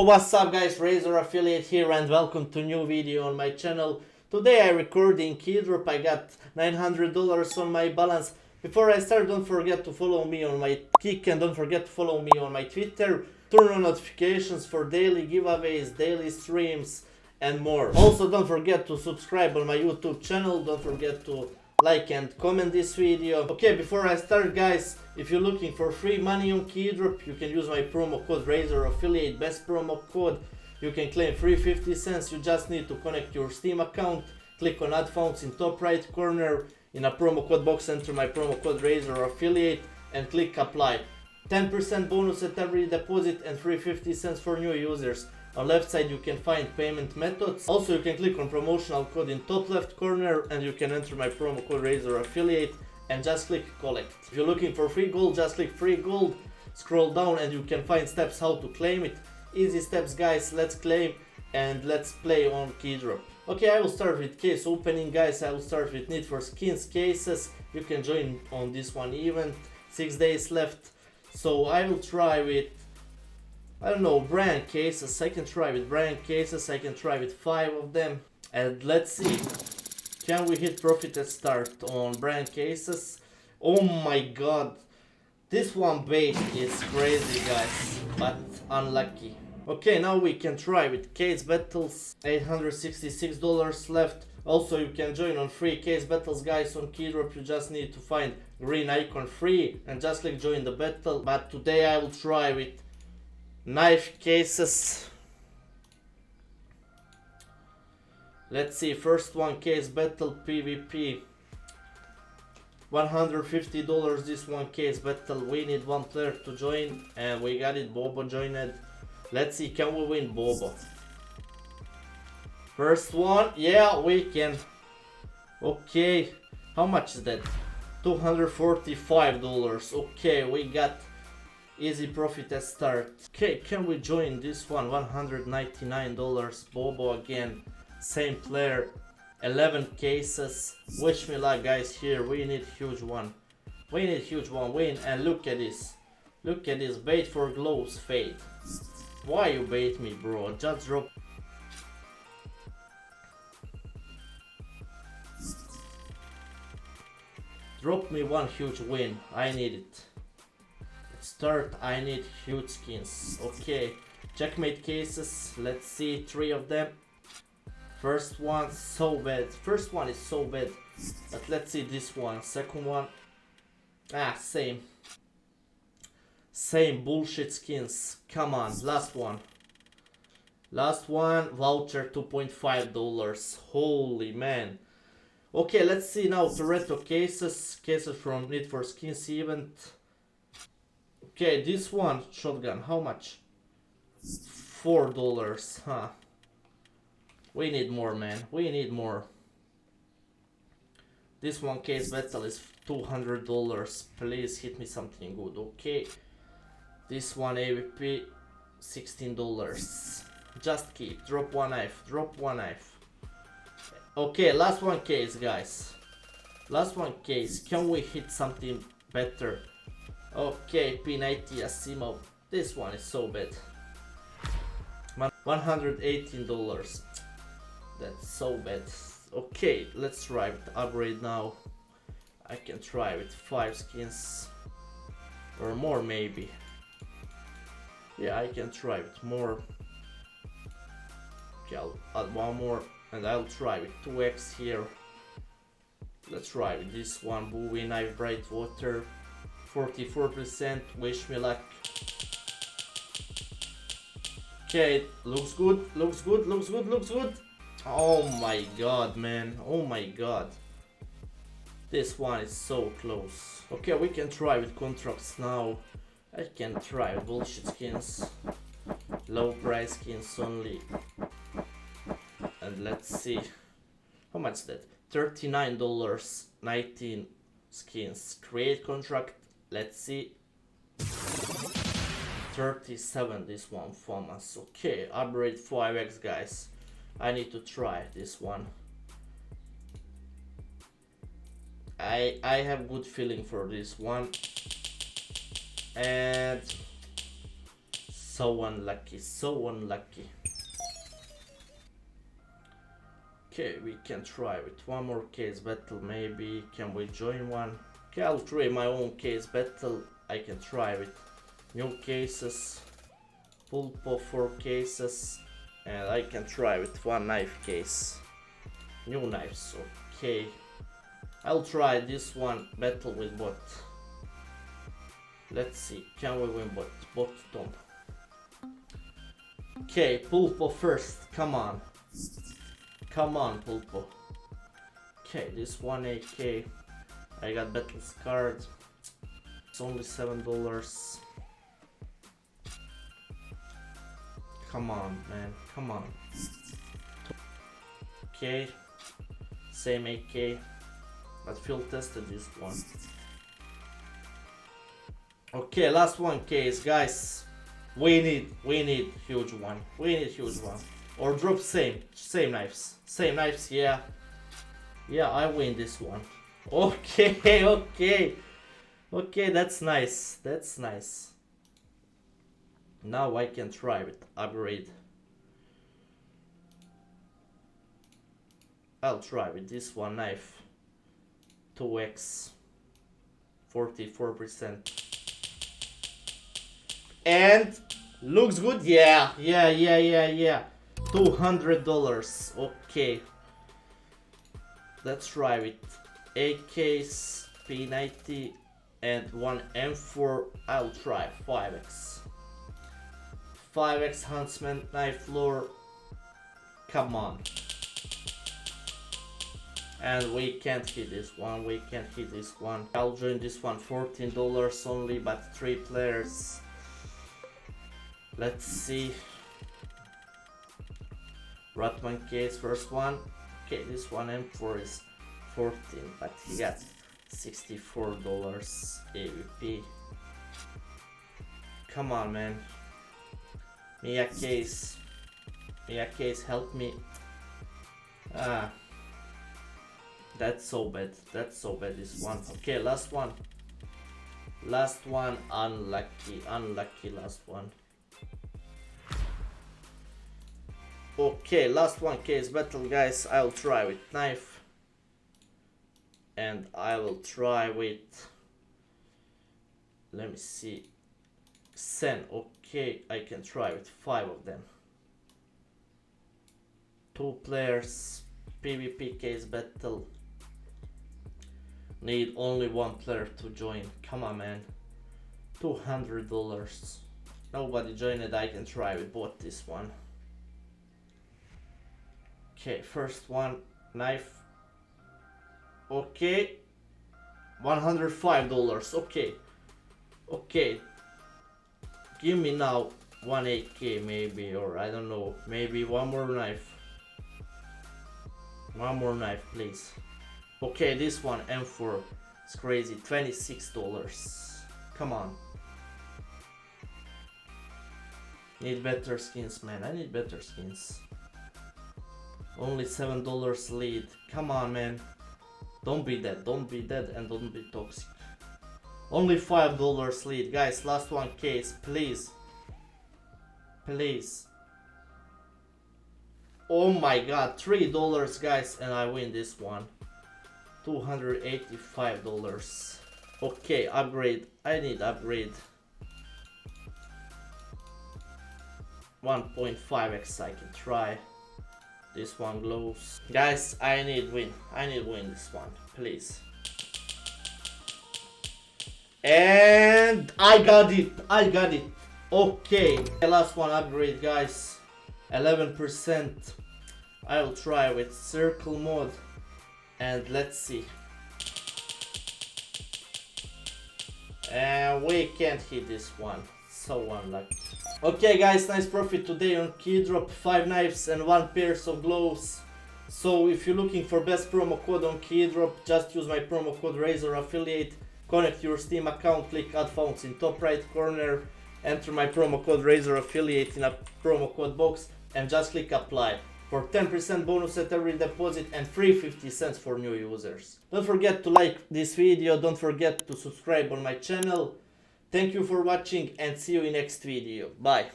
Yo, what's up guys, Razor Affiliate here and welcome to new video on my channel. Today I record in Keydrop. I got $900 on my balance. Before I start, don't forget to follow me on my Kik and don't forget to follow me on my Twitter. Turn on notifications for daily giveaways, daily streams and more. Also don't forget to subscribe on my YouTube channel. Don't forget to like and comment this video. Okay, before I start guys, if you're looking for free money on Keydrop, you can use my promo code Razor Affiliate, best promo code. You can claim free 50 cents. You just need to connect your Steam account, click on add funds in top right corner, in a promo code box enter my promo code Razor Affiliate and click apply. 10% bonus at every deposit and free 50 cents for new users. On left side you can find payment methods. Also you can click on promotional code in top left corner and you can enter my promo code Razor Affiliate and just click collect. If you're looking for free gold, just click free gold, scroll down and you can find steps how to claim it. Easy steps guys, let's claim and let's play on Keydrop. Okay, I will start with case opening guys. I will start with Need for Skins cases. You can join on this one event, 6 days left. So I will try with, I don't know, brand cases. I can try with brand cases. I can try with 5 of them. And let's see. Can we hit profit at start on brand cases? Oh my god. This one bait is crazy guys. But unlucky. Okay, now we can try with case battles. $866 left. Also you can join on free case battles guys on Keydrop. You just need to find green icon free and just click join the battle. But today I will try with knife cases. Let's see, first one case battle PvP. $150 this one case battle. We need one player to join and we got it. Bobo joined. Let's see, can we win Bobo? First one, yeah, we can. Okay, how much is that? $245. Okay, we got easy profit at start. Okay, can we join this one? $199. Bobo again, same player, 11 cases. Wish me luck guys here. We need huge one. We need huge one win. And look at this. Look at this, bait for gloves fade. Why you bait me bro? Just drop. Drop me one huge win. I need it. Start, I need huge skins. Okay, checkmate cases. Let's see, 3 of them. First one so bad. First one is so bad. But let's see this one. Second one. Same. Same bullshit skins. Come on, last one. Last one, voucher $2.5. Holy man. Okay, let's see now Toretto cases. Cases from Need for Skins event. Okay, this one shotgun, how much? $4, huh? We need more man, we need more. This one case battle is $200. Please hit me something good. Okay. This one AVP $16. Just keep. Drop one knife. Drop one knife. Okay, last one case guys. Last one case. Can we hit something better? Okay, P90 Asimov. This one is so bad. $118. That's so bad. Okay, let's try with upgrade now. I can try with 5 skins. Or more maybe. Yeah, I can try with more. Okay, I'll add one more and I'll try with 2x here. Let's try with this one, Bowie Knife Bright Water. 44%, wish me luck. Okay, looks good, looks good, looks good, looks good. Oh my god man, oh my god. This one is so close. Okay, we can try with contracts now. I can try bullshit skins, low price skins only. And let's see, how much is that? $39, 19 skins. Create contract, let's see. 37, this one from us. Okay, upgrade 5x guys. I need to try this one. I have good feeling for this one. And So unlucky, so unlucky. Okay, we can try with one more case battle. Maybe can we join one? Okay, I'll try my own case battle. I can try with new cases, pulpo 4 cases, and I can try with one knife case. New knives, okay. I'll try this one battle with bot. Let's see, can we win bot Tom? Okay, pulpo first, come on. Come on, pulpo. Okay, this one AK. I got battles card. It's only $7. Come on, man, come on. Okay, same AK, but field tested this one. Okay, last one case, guys. We need huge one. We need huge one. Or drop same knives. Same knives, yeah. Yeah, I win this one. Okay, okay. Okay, that's nice. That's nice. Now I can try with upgrade. I'll try with this one knife. 2x. 44%. And looks good, yeah. $200. Okay. Let's try with AKs, P90 and one M4. I'll try 5x. 5x Huntsman knife lure. Come on. And we can't hit this one. We can't hit this one. I'll join this one. $14 only, but 3 players. Let's see. Rotman case, first one. Okay, this one M4 is 14, but he got $64 AVP. Come on, man. Mia case, help me. Ah, that's so bad. That's so bad. This one. Okay, last one. Last one. Unlucky. Last one. Okay, last one case battle, guys. I'll try with knife. And I will try with, let me see, Sen. Okay, I can try with 5 of them. 2 players, PvP case battle. Need only 1 player to join. Come on, man. $200. Nobody joined it. I can try with both this one. Okay, first one, knife. Okay, $105. Okay, okay. Give me now 1 AK maybe, or I don't know, maybe one more knife. One more knife, please. Okay, this one M4 is crazy. $26. Come on. Need better skins, man. I need better skins. Only $7 lead. Come on, man. Don't be dead. Don't be dead and don't be toxic. Only $5 lead. Guys, last one case. Please. Please. Oh my god. $3, guys. And I win this one. $285. Okay, upgrade. I need upgrade. 1.5x I can try. This one glows. Guys, I need win. I need win this one, please. And I got it. I got it. Okay. Last one upgrade, guys. 11%. I will try with circle mode. And let's see. And we can't hit this one. So unlucky. Okay, guys, nice profit today on Keydrop. 5 knives and 1 pair of gloves. So if you're looking for best promo code on Keydrop, just use my promo code Razor Affiliate. Connect your Steam account, click add fonts in top right corner, enter my promo code Razor Affiliate in a promo code box, and just click apply for 10% bonus at every deposit and free 50 cents for new users. Don't forget to like this video, don't forget to subscribe on my channel. Thank you for watching and see you in next video. Bye.